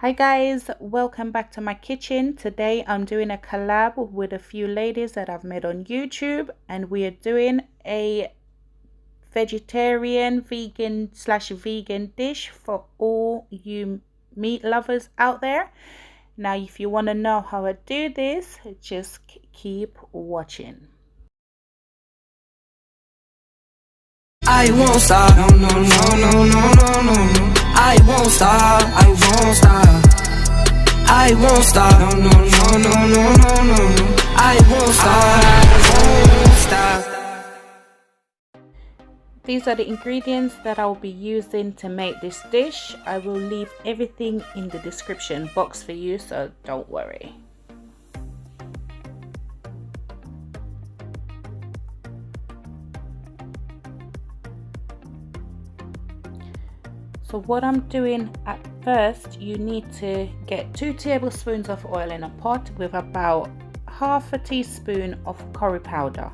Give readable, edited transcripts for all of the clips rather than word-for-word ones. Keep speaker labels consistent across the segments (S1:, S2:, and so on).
S1: Hi guys, welcome back to my kitchen. Today I'm doing a collab with a few ladies that I've met on YouTube, and we are doing a vegetarian vegan dish for all you meat lovers out there. Now if you want to know how I do this, just keep watching.
S2: I won't stop, no, no, no, no, no, no, no. I won't stop, I won't stop. I won't stop, no, no, no, no, no, no, no. I won't stop, I won't stop.
S1: These are the ingredients that I'll be using to make this dish. I will leave everything in the description box for you, so don't worry. So what I'm doing at first, you need to get 2 tablespoons of oil in a pot with about half a teaspoon of curry powder.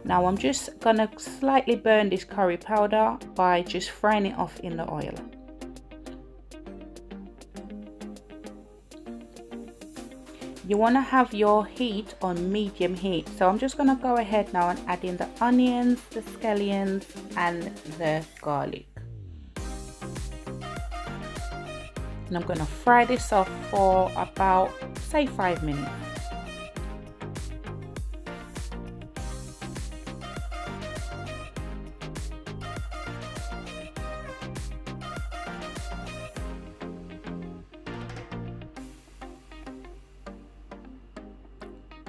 S1: Now I'm just gonna slightly burn this curry powder by just frying it off in the oil. You want to have your heat on medium heat, so I'm just gonna go ahead now and add in the onions, the scallions and the garlic. And I'm going to fry this off for about, say, 5 minutes.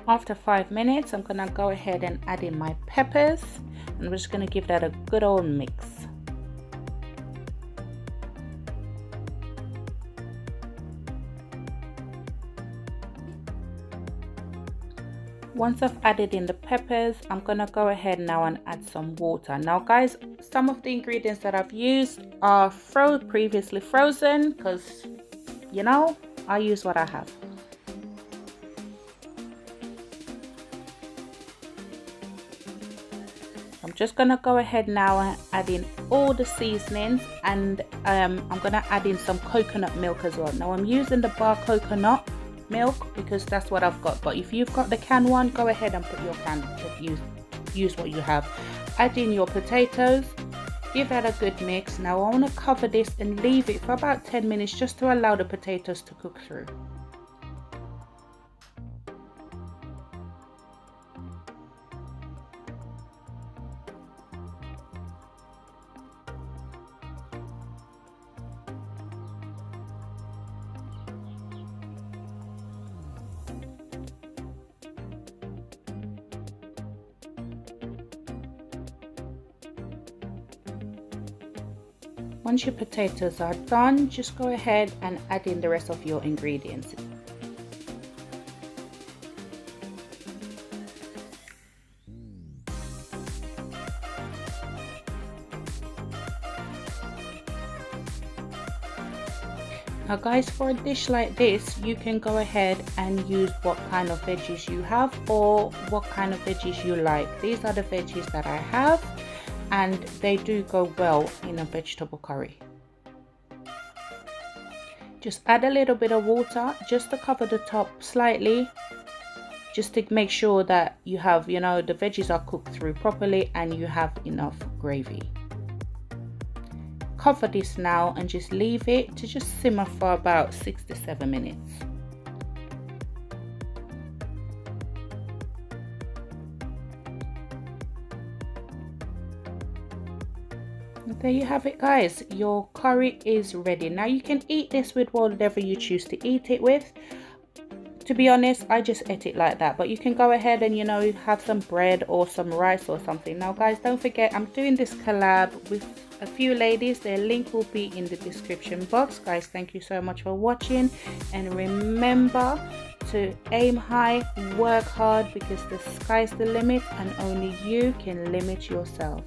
S1: After 5 minutes, I'm going to go ahead and add in my peppers. And I'm just going to give that a good old mix. Once I've added in the peppers, I'm gonna go ahead now and add some water. Now guys, some of the ingredients that I've used are previously frozen, because you know, I use what I have. I'm just gonna go ahead now and add in all the seasonings, and I'm gonna add in some coconut milk as well. Now I'm using the bar coconut milk because that's what I've got, but if you've got the can one, go ahead and put your can, use what you have. Add in your potatoes, give that a good mix. Now I want to cover this and leave it for about 10 minutes just to allow the potatoes to cook through. Once your potatoes are done, just go ahead and add in the rest of your ingredients. Now guys, for a dish like this, you can go ahead and use what kind of veggies you have or what kind of veggies you like. These are the veggies that I have, and they do go well in a vegetable curry. Just add a little bit of water just to cover the top slightly, just to make sure that you have, you know, the veggies are cooked through properly and you have enough gravy. Cover this now and just leave it to just simmer for about 6 to 7 minutes. There you have it guys, your curry is ready. Now you can eat this with whatever you choose to eat it with. To be honest, I just ate it like that, but you can go ahead and, you know, have some bread or some rice or something. Now guys, don't forget, I'm doing this collab with a few ladies. Their link will be in the description box. Guys, thank you so much for watching, and remember to aim high, work hard, because the sky's the limit and only you can limit yourself.